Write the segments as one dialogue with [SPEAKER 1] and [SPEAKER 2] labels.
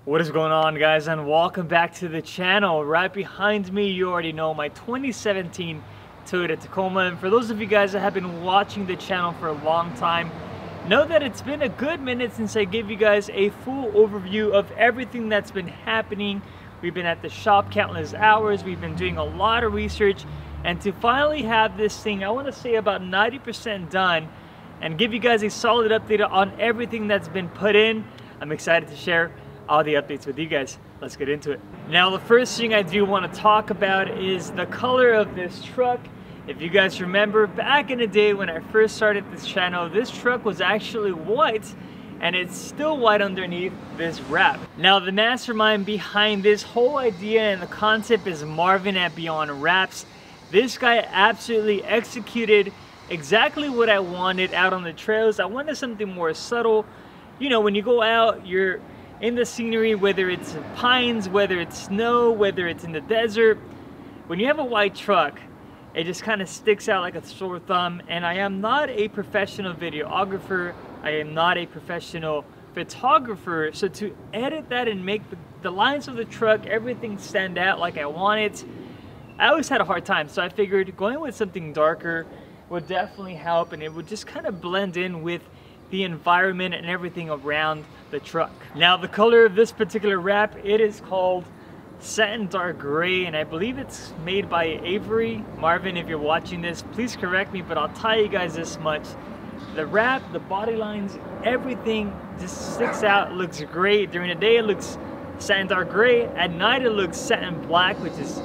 [SPEAKER 1] What is going on, guys, and welcome back to the channel. Right behind me, you already know my 2017 Toyota Tacoma, and for those of you guys that have been watching the channel for a long time, know that it's been a good minute since I gave you guys a full overview of everything that's been happening. We've been at the shop countless hours, we've been doing a lot of research, and to finally have this thing, I want to say about 90% done, and give you guys a solid update on everything that's been put in. I'm excited to share all the updates with you guys. Let's get into it. Now, the first thing I do want to talk about is the color of this truck. If you guys remember, back in the day when I first started this channel, this truck was actually white, and it's still white underneath this wrap. Now, the mastermind behind this whole idea and the concept is Marvin at Beyond Wraps. This guy absolutely executed exactly what I wanted out on the trails. I wanted something more subtle. You know, when you go out, you're in the scenery, whether it's pines, whether it's snow, whether it's in the desert, when you have a white truck, it just kind of sticks out like a sore thumb. And I am not a professional videographer, I am not a professional photographer, so to edit that and make the lines of the truck, everything stand out like I want it, I always had a hard time. So I figured going with something darker would definitely help, and it would just kind of blend in with the environment and everything around the truck. Now, the color of this particular wrap, it is called Satin Dark Gray, and I believe it's made by Avery. Marvin, if you're watching this, please correct me, but I'll tell you guys this much: the wrap, the body lines, everything just sticks out, looks great. During the day it looks satin dark gray, at night it looks satin black, which is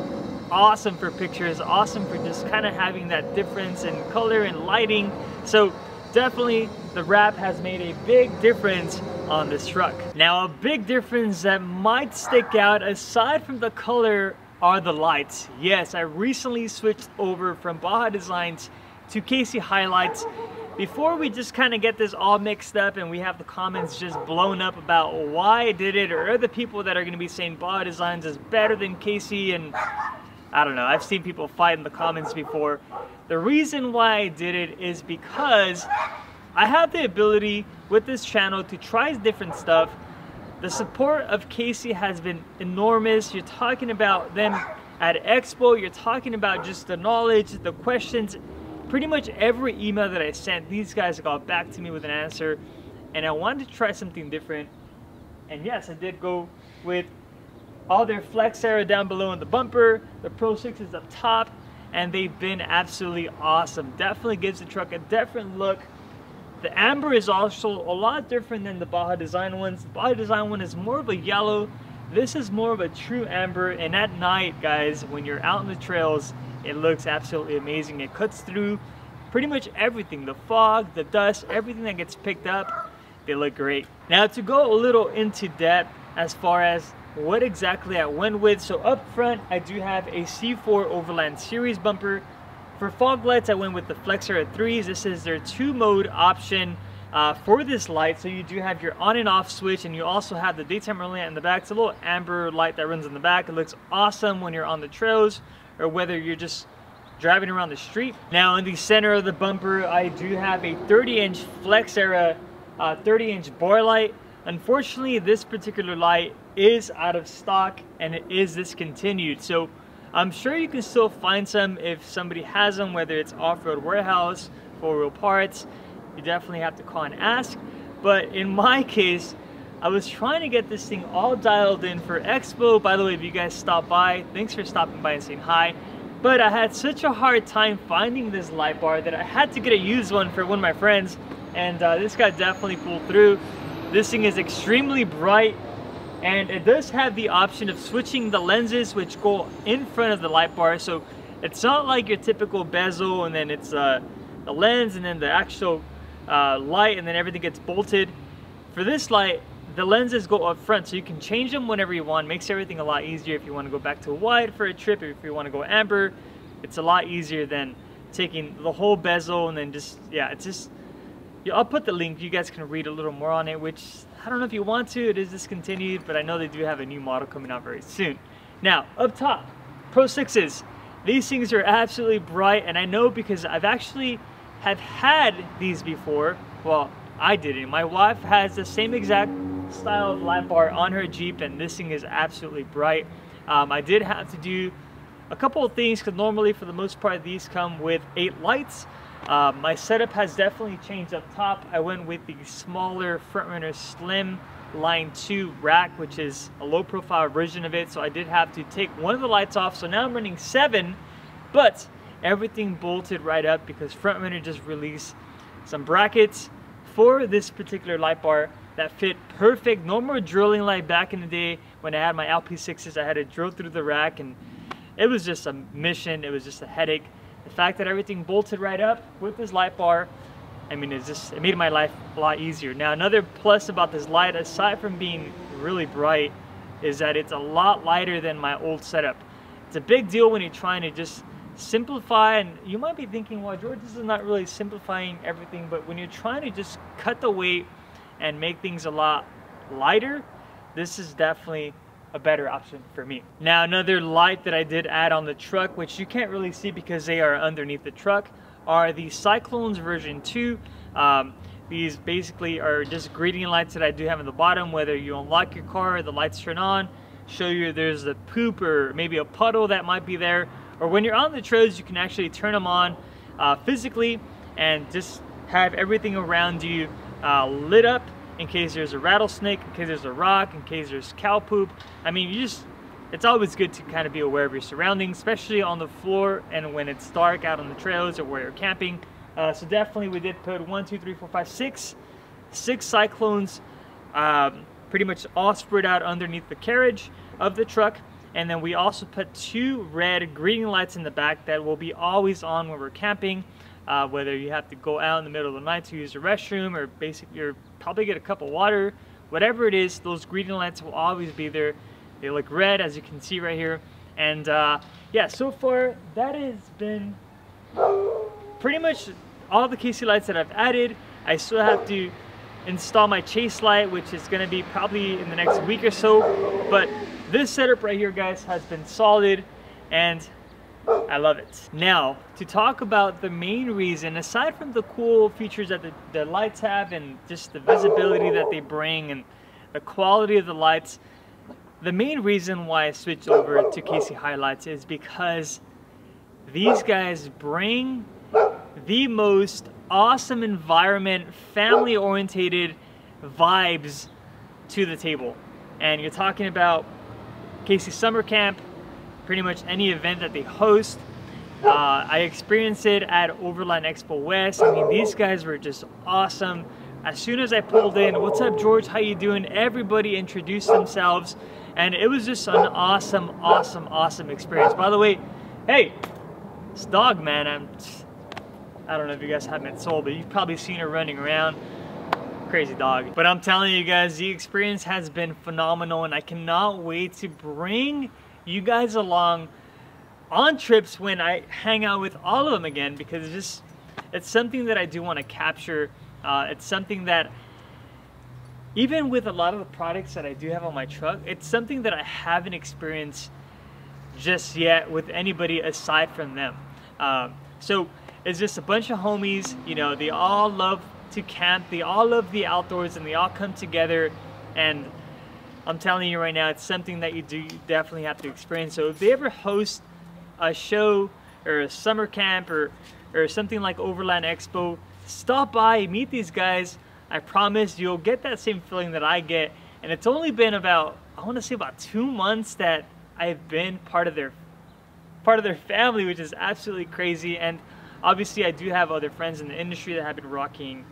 [SPEAKER 1] awesome for pictures, awesome for just kind of having that difference in color and lighting. So definitely the wrap has made a big difference on this truck. Now, a big difference that might stick out aside from the color are the lights. Yes, I recently switched over from Baja Designs to Casey Highlights. Before we just kind of get this all mixed up and we have the comments just blown up about why I did it, or other people that are going to be saying Baja Designs is better than Casey, and I don't know, I've seen people fight in the comments before. The reason why I did it is because I have the ability with this channel to try different stuff. The support of Casey has been enormous. You're talking about them at Expo, you're talking about just the knowledge, the questions. Pretty much every email that I sent, these guys got back to me with an answer, and I wanted to try something different. And yes, I did go with all their flex area down below in the bumper, the Pro 6s up top, and they've been absolutely awesome. Definitely gives the truck a different look. The amber is also a lot different than the Baja Design ones. The Baja Design one is more of a yellow. This is more of a true amber, and at night, guys, when you're out on the trails, it looks absolutely amazing. It cuts through pretty much everything. The fog, the dust, everything that gets picked up, they look great. Now, to go a little into depth as far as what exactly I went with. So up front, I do have a C4 Overland Series bumper. For fog lights, I went with the Flexer at 3s. This is their 2-mode option for this light. So you do have your on and off switch, and you also have the daytime running light in the back. It's a little amber light that runs in the back. It looks awesome when you're on the trails, or whether you're just driving around the street. Now, in the center of the bumper, I do have a 30-inch Flex Era 30-inch bar light. Unfortunately, this particular light is out of stock and it is discontinued. So I'm sure you can still find some if somebody has them, whether it's Off-Road Warehouse, 4-wheel parts. You definitely have to call and ask. But in my case, I was trying to get this thing all dialed in for Expo. By the way, if you guys stop by, thanks for stopping by and saying hi. But I had such a hard time finding this light bar that I had to get a used one for one of my friends, and this guy definitely pulled through. This thing is extremely bright, and it does have the option of switching the lenses which go in front of the light bar. So it's not like your typical bezel and then it's the lens and then the actual light and then everything gets bolted. For this light, the lenses go up front, so you can change them whenever you want. Makes everything a lot easier if you want to go back to white for a trip. If you want to go amber, it's a lot easier than taking the whole bezel and then just, yeah, it's just, yeah, I'll put the link. You guys can read a little more on it, which I don't know if you want to. It is discontinued, but I know they do have a new model coming out very soon. Now, up top, Pro 6s. These things are absolutely bright, and I know because I've actually have had these before. Well, I didn't. My wife has the same exact style of light bar on her Jeep, and this thing is absolutely bright. I did have to do a couple of things because normally for the most part these come with 8 lights. My setup has definitely changed up top. I went with the smaller front runner slim line 2 rack, which is a low profile version of it, so I did have to take one of the lights off. So now I'm running 7, but everything bolted right up because front runner just released some brackets for this particular light bar that fit perfect. No more drilling like back in the day when I had my LP6s. I had to drill through the rack and it was just a mission. It was just a headache. The fact that everything bolted right up with this light bar, I mean, it made my life a lot easier. Now, another plus about this light, aside from being really bright, is that it's a lot lighter than my old setup. It's a big deal when you're trying to just simplify, and you might be thinking, well, George, this is not really simplifying everything, but when you're trying to just cut the weight and make things a lot lighter, this is definitely a better option for me. Now, another light that I did add on the truck, which you can't really see because they are underneath the truck, are the Cyclones version 2. These basically are just greeting lights that I do have in the bottom. Whether you unlock your car, the lights turn on, show you there's a poop or maybe a puddle that might be there, or when you're on the trails, you can actually turn them on physically and just have everything around you lit up in case there's a rattlesnake, in case there's a rock, in case there's cow poop. I mean, it's always good to kind of be aware of your surroundings, especially on the floor and when it's dark out on the trails or where you're camping. So definitely we did put 1, 2, 3, 4, 5, 6 Cyclones pretty much all spread out underneath the carriage of the truck. And then we also put 2 red greeting lights in the back that will be always on when we're camping. Whether you have to go out in the middle of the night to use the restroom or basically you're probably get a cup of water, whatever it is, those greeting lights will always be there. They look red, as you can see right here. And yeah, so far that has been pretty much all the KC lights that I've added. I still have to install my chase light, which is going to be probably in the next week or so. But this setup right here, guys, has been solid and I love it. Now, to talk about the main reason, aside from the cool features that the lights have and just the visibility that they bring and the quality of the lights, the main reason why I switched over to KC Highlights is because these guys bring the most awesome environment, family-oriented vibes to the table. And you're talking about KC Summer Camp, pretty much any event that they host. I experienced it at Overland Expo West. I mean, these guys were just awesome. As soon as I pulled in, "What's up, George? How you doing?" Everybody introduced themselves, and it was just an awesome, awesome, awesome experience. By the way, hey, this dog, man, I don't know if you guys have met Soul, but you've probably seen her running around. Crazy dog. But I'm telling you guys, the experience has been phenomenal, and I cannot wait to bring you guys along on trips when I hang out with all of them again, because it's something that I do want to capture. It's something that, even with a lot of the products that I do have on my truck, it's something that I haven't experienced just yet with anybody aside from them. So it's just a bunch of homies, you know, they all love to camp, they all love the outdoors, and they all come together. And I'm telling you right now, it's something that you definitely have to experience. So if they ever host a show or a summer camp or something like Overland Expo, stop by, meet these guys. I promise you'll get that same feeling that I get. And it's only been about, I want to say about 2 months that I've been part of their family, which is absolutely crazy. And obviously I do have other friends in the industry that have been rocking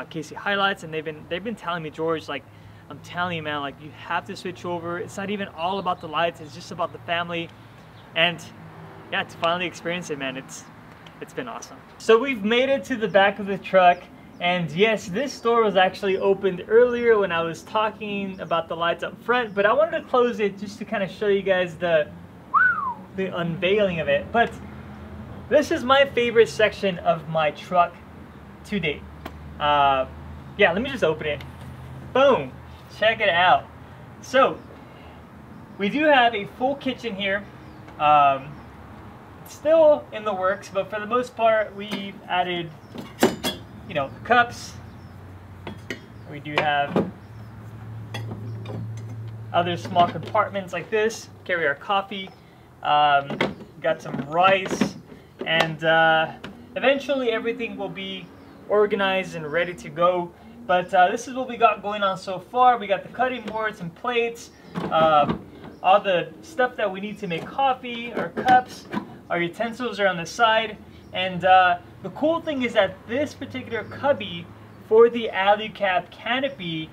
[SPEAKER 1] KC Highlights, and they've been telling me, "George, like, I'm telling you, man, like, you have to switch over. It's not even all about the lights, it's just about the family." And yeah, to finally experience it, man, it's been awesome. So we've made it to the back of the truck, and yes, this door was actually opened earlier when I was talking about the lights up front, but I wanted to close it just to kind of show you guys the unveiling of it. But this is my favorite section of my truck to date. Yeah, let me just open it. Boom, check it out. So we do have a full kitchen here. It's still in the works, but for the most part we've added, you know, cups. We do have other small compartments like this, carry our coffee, got some rice, and eventually everything will be organized and ready to go. But this is what we got going on so far. We got the cutting boards and plates, all the stuff that we need to make coffee, our cups, our utensils are on the side. And the cool thing is that this particular cubby for the Alu-cab canopy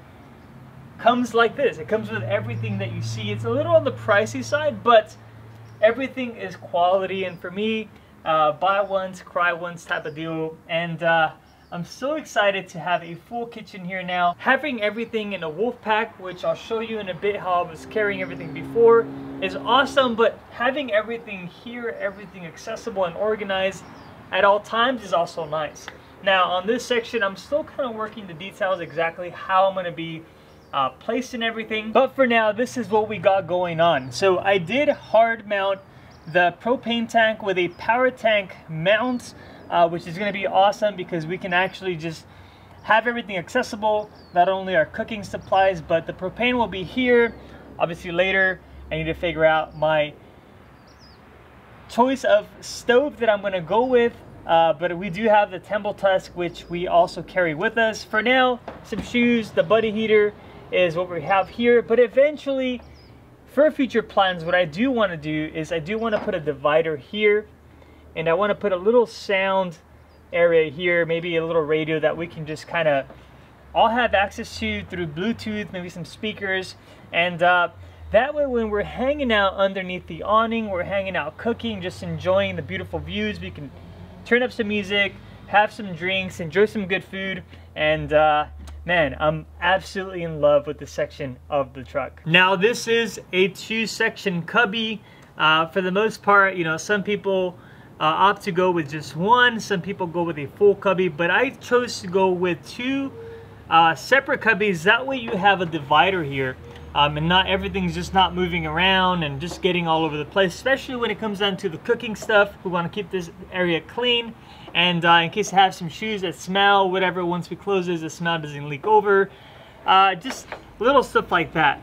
[SPEAKER 1] comes like this. It comes with everything that you see. It's a little on the pricey side, but everything is quality. And for me, buy once, cry once type of deal. And I'm so excited to have a full kitchen here now. Having everything in a wolf pack, which I'll show you in a bit how I was carrying everything before, is awesome. But having everything here, everything accessible and organized at all times is also nice. Now on this section, I'm still kind of working the details exactly how I'm going to be placing everything. But for now, this is what we got going on. So I did hard mount the propane tank with a power tank mount, which is going to be awesome because we can actually just have everything accessible, not only our cooking supplies, but the propane will be here. Obviously later, I need to figure out my choice of stove that I'm going to go with. But we do have the Temple Tusk, which we also carry with us. For now, some shoes, the buddy heater is what we have here. But eventually, for future plans, what I do want to do is I do want to put a divider here. And I want to put a little sound area here, maybe a little radio that we can just kind of all have access to through Bluetooth, maybe some speakers. And that way when we're hanging out underneath the awning, we're hanging out cooking, just enjoying the beautiful views, we can turn up some music, have some drinks, enjoy some good food, and man, I'm absolutely in love with this section of the truck. Now this is a 2-section cubby. For the most part, you know, some people opt to go with just one, some people go with a full cubby, but I chose to go with 2 separate cubbies. That way you have a divider here. And not everything's just not moving around and just getting all over the place, especially when it comes down to the cooking stuff. We want to keep this area clean, and in case I have some shoes that smell, whatever, once we close this, the smell doesn't leak over. Just little stuff like that.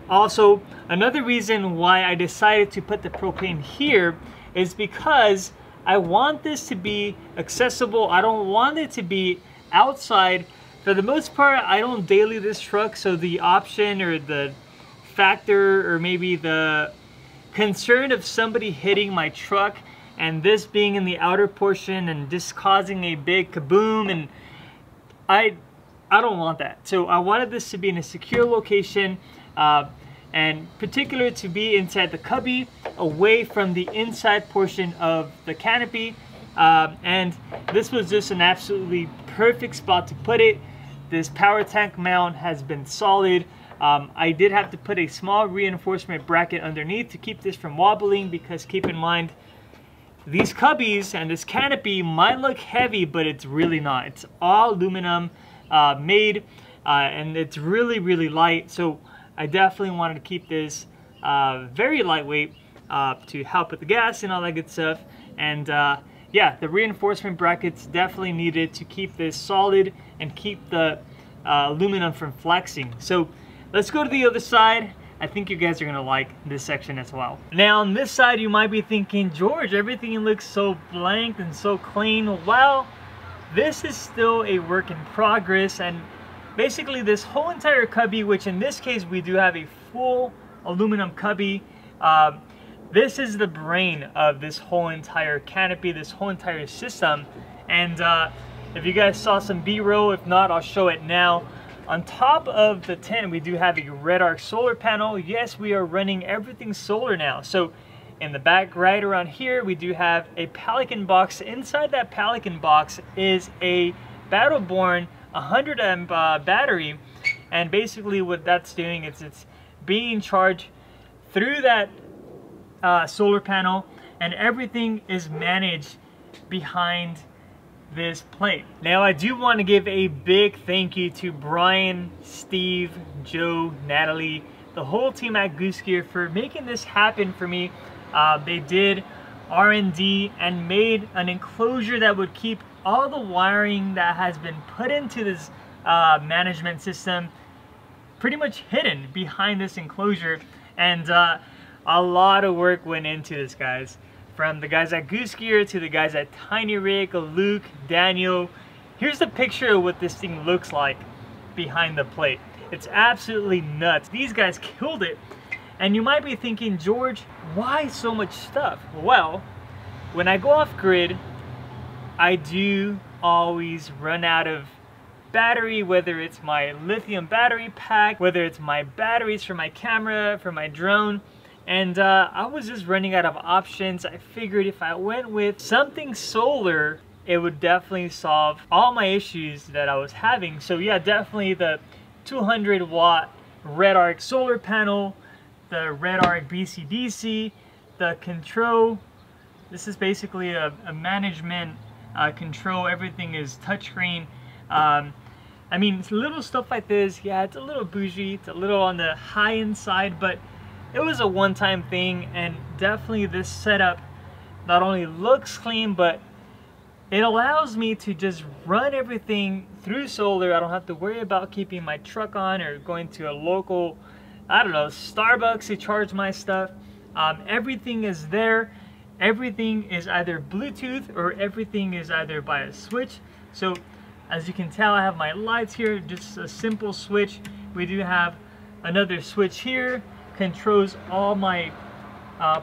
[SPEAKER 1] Also, another reason why I decided to put the propane here is because I want this to be accessible. I don't want it to be outside. For the most part, I don't daily this truck, so the option or the factor or maybe the concern of somebody hitting my truck and this being in the outer portion and just causing a big kaboom, and I don't want that. So I wanted this to be in a secure location, and particularly to be inside the cubby, away from the inside portion of the canopy. And this was just an absolutely perfect spot to put it. This power tank mount has been solid. I did have to put a small reinforcement bracket underneath to keep this from wobbling, because keep in mind, these cubbies and this canopy might look heavy, but it's really not. It's all aluminum made, and it's really, really light. So I definitely wanted to keep this very lightweight to help with the gas and all that good stuff. And yeah, the reinforcement brackets definitely needed to keep this solid and keep the aluminum from flexing. So let's go to the other side. I think you guys are gonna like this section as well. Now on this side, you might be thinking, George, everything looks so blank and so clean. Well, this is still a work in progress, and basically this whole entire cubby, which in this case we do have a full aluminum cubby, this is the brain of this whole entire canopy, this whole entire system. And if you guys saw some B-roll, if not, I'll show it now. On top of the tent, we do have a Redarc solar panel. Yes, we are running everything solar now. So in the back right around here, we do have a Pelican box. Inside that Pelican box is a Battleborn 100 amp battery. And basically what that's doing is it's being charged through that solar panel, and everything is managed behind this plate. Now I do want to give a big thank you to Brian, Steve, Joe, Natalie, the whole team at Goose Gear for making this happen for me. They did R&D and made an enclosure that would keep all the wiring that has been put into this management system pretty much hidden behind this enclosure, and a lot of work went into this, guys. From the guys at Goose Gear to the guys at Tiny Rig, Luke, Daniel. Here's the picture of what this thing looks like behind the plate. It's absolutely nuts. These guys killed it. And you might be thinking, George, why so much stuff? Well, when I go off grid, I do always run out of battery, whether it's my lithium battery pack, whether it's my batteries for my camera, for my drone. And I was just running out of options. I figured if I went with something solar, it would definitely solve all my issues that I was having. So yeah, definitely the 200 watt Redarc solar panel, the Redarc BCDC, the control. This is basically a management control. Everything is touchscreen. I mean, little stuff like this, yeah, it's a little bougie, it's a little on the high-end side, but it was a one-time thing. And definitely this setup not only looks clean, but it allows me to just run everything through solar. I don't have to worry about keeping my truck on or going to a local, I don't know, Starbucks to charge my stuff. Everything is there. Everything is either Bluetooth or everything is either by a switch. So as you can tell, I have my lights here, just a simple switch. We do have another switch here, controls all my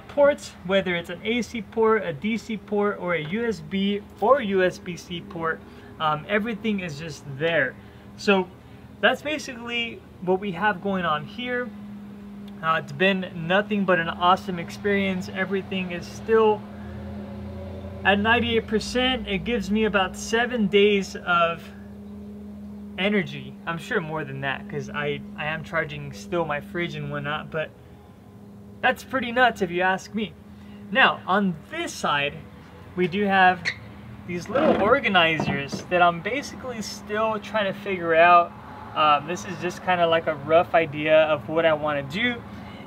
[SPEAKER 1] ports, whether it's an AC port, a DC port, or a USB or USB-C port. Everything is just there. So that's basically what we have going on here. It's been nothing but an awesome experience. Everything is still at 98%. It gives me about 7 days of energy. I'm sure more than that, because I am charging still my fridge and whatnot, but that's pretty nuts if you ask me. Now, on this side, we do have these little organizers that I'm basically still trying to figure out. This is just kind of like a rough idea of what I want to do.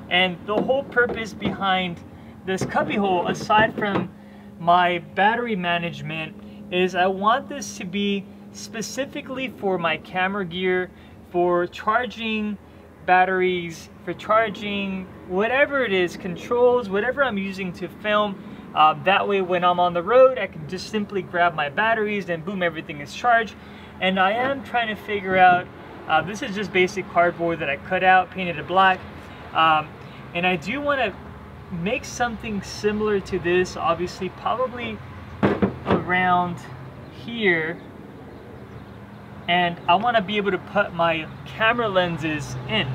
[SPEAKER 1] And the whole purpose behind this cubbyhole, aside from my battery management, is I want this to be specifically for my camera gear, for charging batteries, for charging whatever it is, controls, whatever I'm using to film. That way when I'm on the road, I can just simply grab my batteries and boom, everything is charged. And I am trying to figure out, this is just basic cardboard that I cut out, painted it black. And I do want to make something similar to this, obviously probably around here. And I want to be able to put my camera lenses in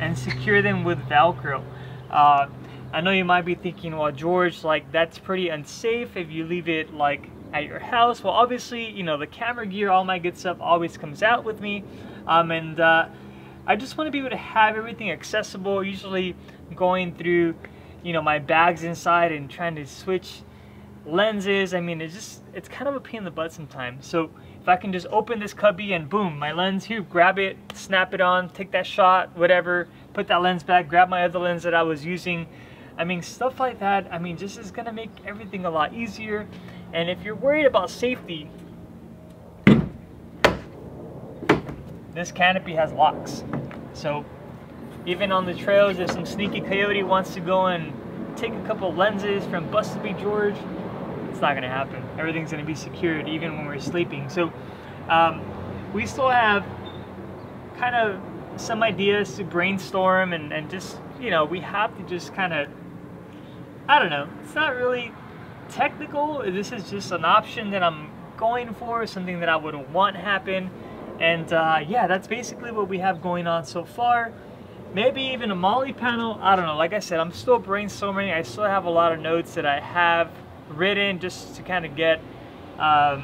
[SPEAKER 1] and secure them with Velcro. I know you might be thinking, well, George, like that's pretty unsafe if you leave it like at your house. Well, obviously, you know, the camera gear, all my good stuff always comes out with me. I just want to be able to have everything accessible. Usually going through, you know, my bags inside and trying to switch lenses. I mean, it's kind of a pain in the butt sometimes. So if I can just open this cubby and boom, my lens here, grab it, snap it on, take that shot, whatever, put that lens back, grab my other lens that I was using. I mean, stuff like that, I mean, just is gonna make everything a lot easier. And if you're worried about safety, this canopy has locks. So even on the trails, if some sneaky coyote wants to go and take a couple lenses from Busted Bee George, it's not gonna happen. Everything's gonna be secured even when we're sleeping. So we still have kind of some ideas to brainstorm and just, you know, we have to just kind of, I don't know, it's not really technical. This is just an option that I'm going for, something that I would want happen. And yeah, that's basically what we have going on so far. Maybe even a molly panel, I don't know. Like I said, I'm still brainstorming. I still have a lot of notes that I have written just to kind of get, I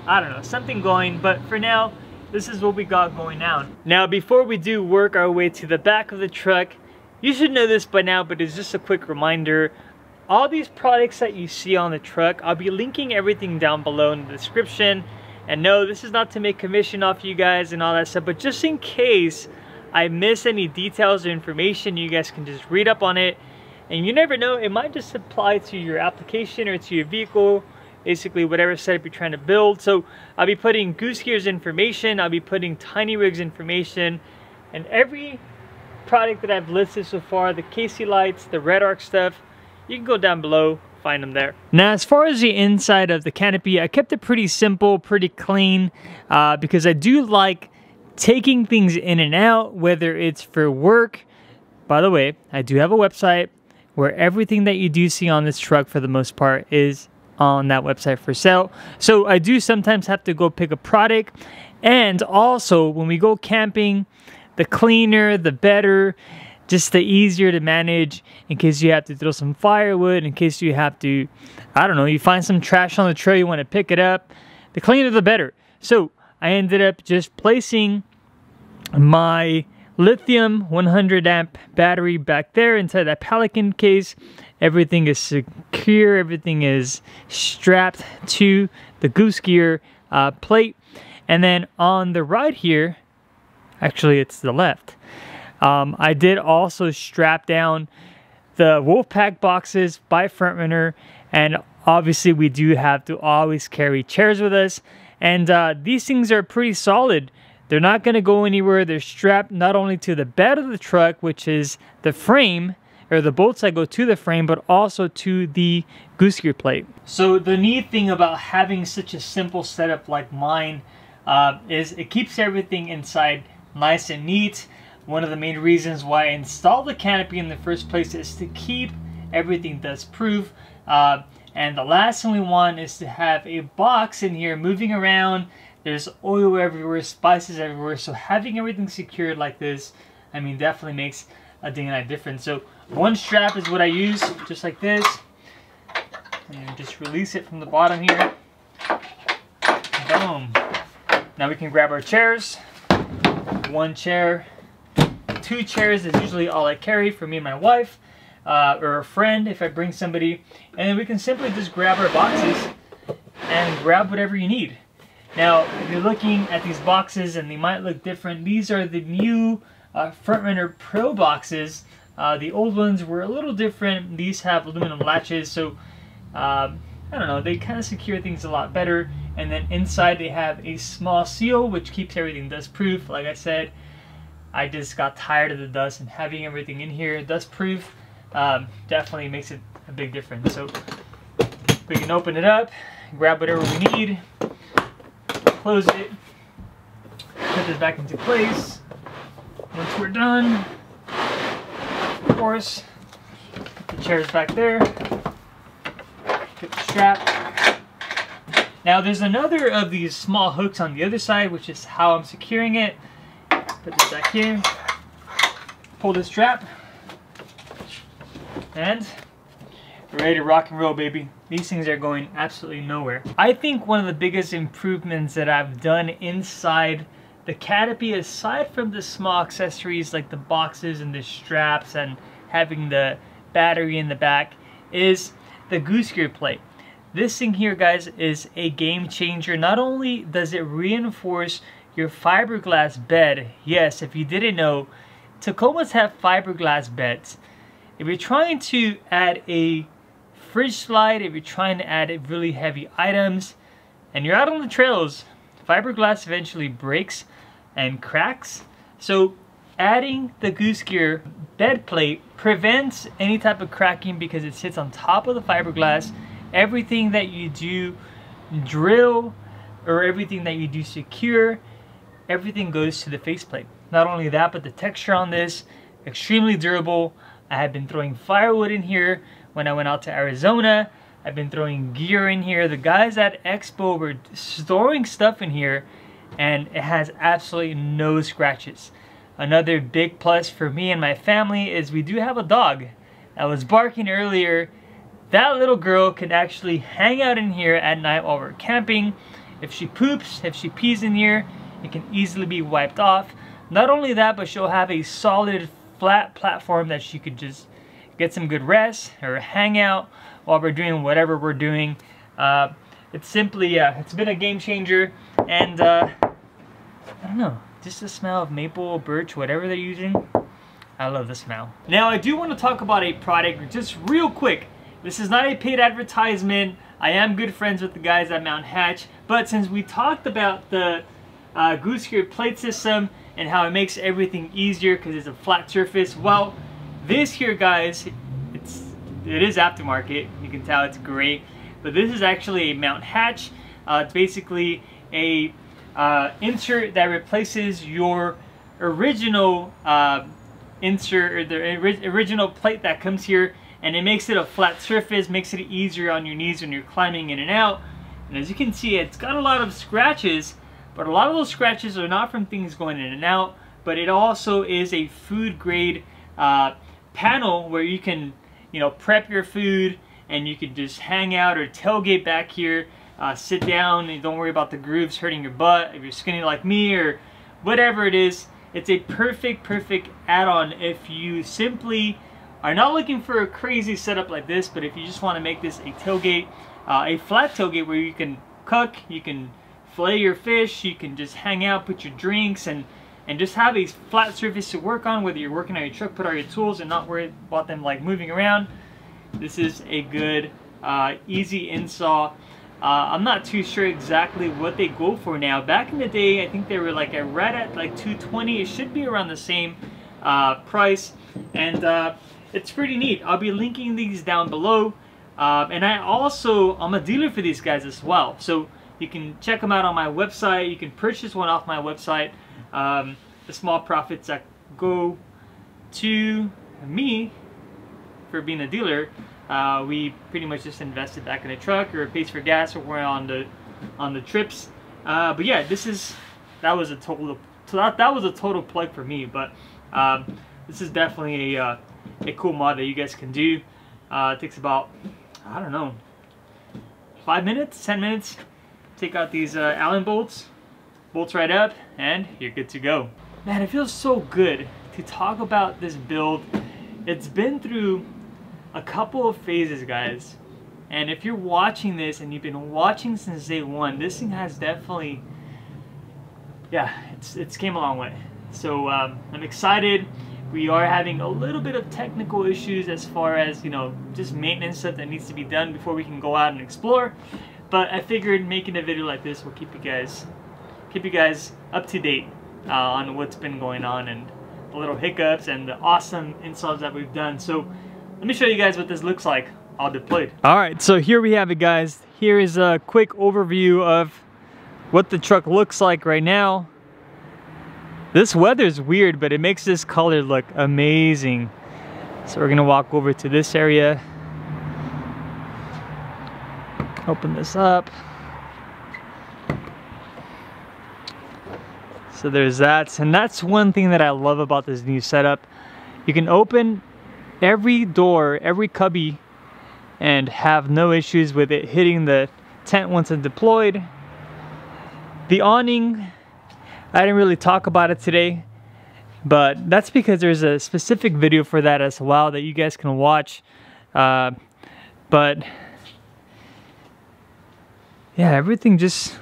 [SPEAKER 1] don't know, something going. But for now, this is what we got going on. Now, before we do work our way to the back of the truck, you should know this by now, but it's just a quick reminder. All these products that you see on the truck, I'll be linking everything down below in the description. And no, this is not to make commission off you guys and all that stuff, but just in case I miss any details or information, you guys can just read up on it. And you never know, it might just apply to your application or to your vehicle, basically whatever setup you're trying to build. So I'll be putting Goose Gear's information, I'll be putting Tiny Rig's information, And every product that I've listed so far, the KC lights, the Redarc stuff, you can go down below, find them there. Now, as far as the inside of the canopy, I kept it pretty simple, pretty clean, because I do like taking things in and out, whether it's for work. By the way, I do have a website where everything that you do see on this truck for the most part is on that website for sale. So I do sometimes have to go pick a product. And also when we go camping, the cleaner, the better, just the easier to manage in case you have to throw some firewood, in case you have to, I don't know, you find some trash on the trail, you want to pick it up. The cleaner, the better. So I ended up just placing my lithium 100 amp battery back there inside that Pelican case. Everything is secure, everything is strapped to the Goose gear plate. And then on the right here, actually it's the left, I did also strap down the Wolfpack boxes by front runner, and obviously we do have to always carry chairs with us, and these things are pretty solid. They're not going to go anywhere. They're strapped not only to the bed of the truck, which is the frame, or the bolts that go to the frame, but also to the Goose gear plate. So the neat thing about having such a simple setup like mine is it keeps everything inside nice and neat. One of the main reasons why I installed the canopy in the first place is to keep everything dust proof. And the last thing we want is to have a box in here moving around. There's oil everywhere, spices everywhere. So having everything secured like this, I mean, definitely makes a dang night difference. So one strap is what I use, just like this. And just release it from the bottom here. Boom. Now we can grab our chairs. One chair. 2 chairs is usually all I carry for me and my wife, or a friend if I bring somebody. And then we can simply just grab our boxes and grab whatever you need. Now, if you're looking at these boxes and they might look different, these are the new Front Runner Pro boxes. The old ones were a little different. These have aluminum latches, so I don't know, they kind of secure things a lot better. And then inside they have a small seal which keeps everything dust proof. Like I said, I just got tired of the dust, and having everything in here dust proof definitely makes it a big difference. So we can open it up, grab whatever we need, close it, put this back into place. Once we're done, of course, put the chairs back there, get the strap. Now there's another of these small hooks on the other side, which is how I'm securing it. Put this back here, pull the strap, and we're ready to rock and roll, baby. These things are going absolutely nowhere. I think one of the biggest improvements that I've done inside the canopy, aside from the small accessories like the boxes and the straps and having the battery in the back, is the Goose gear plate. This thing here, guys, is a game changer. Not only does it reinforce your fiberglass bed. Yes, if you didn't know, Tacomas have fiberglass beds. If you're trying to add a fridge slide, if you're trying to add really heavy items, and you're out on the trails, fiberglass eventually breaks and cracks. So adding the Goose gear bed plate prevents any type of cracking because it sits on top of the fiberglass. Everything that you do drill or everything that you do secure, everything goes to the faceplate. Not only that, but the texture on this, extremely durable. I have been throwing firewood in here when I went out to Arizona. I've been throwing gear in here. The guys at Expo were storing stuff in here, and it has absolutely no scratches. Another big plus for me and my family is we do have a dog that was barking earlier. That little girl can actually hang out in here at night while we're camping. If she poops, if she pees in here, it can easily be wiped off. Not only that, but she'll have a solid flat platform that she could just get some good rest or hang out while we're doing whatever we're doing. It's simply, it's been a game changer, and I don't know, just the smell of maple, birch, whatever they're using, I love the smell. Now I do want to talk about a product just real quick. This is not a paid advertisement. I am good friends with the guys at Mount Hatch, but since we talked about the Goose gear plate system, and how it makes everything easier because it's a flat surface. Well, this here, guys, it is aftermarket. You can tell it's great, but this is actually a mount hatch. It's basically a insert that replaces your original insert, or the original plate that comes here, and it makes it a flat surface, makes it easier on your knees when you're climbing in and out. And as you can see, it's got a lot of scratches, but a lot of those scratches are not from things going in and out, but it also is a food grade panel where you can, you know, prep your food, and you can just hang out or tailgate back here, sit down, and don't worry about the grooves hurting your butt if you're skinny like me or whatever it is. It's a perfect add-on if you simply are not looking for a crazy setup like this, but if you just want to make this a tailgate, a flat tailgate where you can cook, you can fillet your fish, you can just hang out, put your drinks, and just have a flat surface to work on, whether you're working on your truck, put all your tools and not worry about them like moving around. This is a good, easy install. I'm not too sure exactly what they go for now. Back in the day, I think they were like right at like $220. It should be around the same price, and it's pretty neat. I'll be linking these down below, and I'm a dealer for these guys as well, so you can check them out on my website. You can purchase one off my website. The small profits that go to me for being a dealer, we pretty much just invest it back in the truck, or it pays for gas, or we're on the trips. But yeah, that was a total plug for me. But this is definitely a cool mod that you guys can do. It takes about, I don't know, 5 minutes, 10 minutes. Take out these Allen bolts right up, and you're good to go. Man, it feels so good to talk about this build. It's been through a couple of phases, guys, and if you're watching this and you've been watching since day one, this thing has definitely, yeah, it's came a long way. So I'm excited. We are having a little bit of technical issues as far as, you know, just maintenance stuff that needs to be done before we can go out and explore, but I figured making a video like this will keep you guys up to date on what's been going on, and the little hiccups and the awesome installs that we've done. So let me show you guys what this looks like all deployed. All right, so here we have it, guys. Here is a quick overview of what the truck looks like right now. This weather's weird, but it makes this color look amazing. So we're gonna walk over to this area. Open this up. So there's that, and that's one thing that I love about this new setup. You can open every door, every cubby, and have no issues with it hitting the tent once it's deployed. The awning, I didn't really talk about it today, but that's because there's a specific video for that as well that you guys can watch. But yeah, everything's just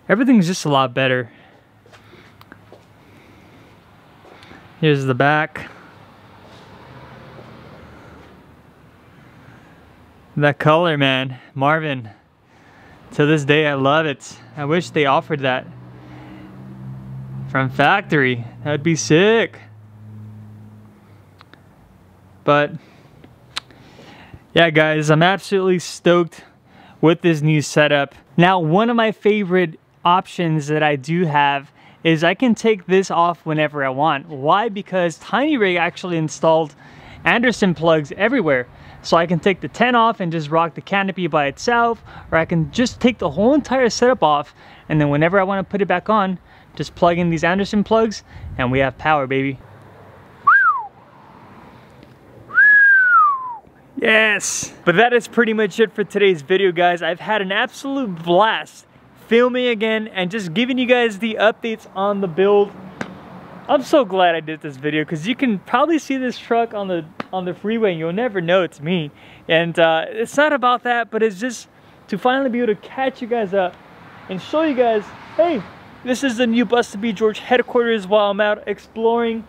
[SPEAKER 1] a lot better. Here's the back. That color, man, Marvin. To this day, I love it. I wish they offered that from factory. That'd be sick. But yeah, guys, I'm absolutely stoked with this new setup. Now, one of my favorite options that I do have is I can take this off whenever I want. Why? Because Tiny Rig actually installed Anderson plugs everywhere. So I can take the tent off and just rock the canopy by itself, or I can just take the whole entire setup off, and then whenever I want to put it back on, just plug in these Anderson plugs and we have power, baby. Yes! But that is pretty much it for today's video, guys. I've had an absolute blast filming again and just giving you guys the updates on the build. I'm so glad I did this video, because you can probably see this truck on the freeway and you'll never know it's me. And it's not about that, but it's just to finally be able to catch you guys up and show you guys, hey, this is the new Busted B George headquarters while I'm out exploring.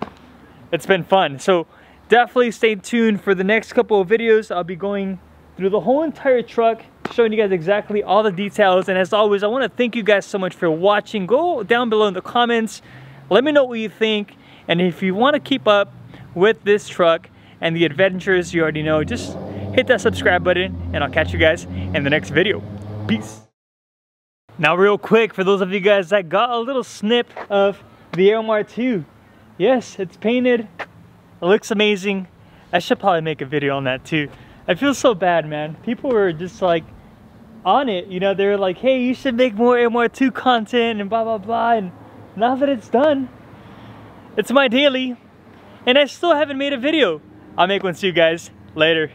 [SPEAKER 1] It's been fun. So definitely stay tuned for the next couple of videos. I'll be going through the whole entire truck, showing you guys exactly all the details. And as always, I want to thank you guys so much for watching. Go down below in the comments, Let me know what you think, and if you want to keep up with this truck and the adventures you already know, just hit that subscribe button, and I'll catch you guys in the next video. Peace. Now real quick, for those of you guys that got a little snip of the AMR 2, yes, it's painted, it looks amazing. I should probably make a video on that too. I feel so bad, man. People were just like on it, you know, they're like, hey, you should make more AMR 2 content and blah blah blah, and now that it's done, it's my daily, and I still haven't made a video. I'll make one. See you guys later.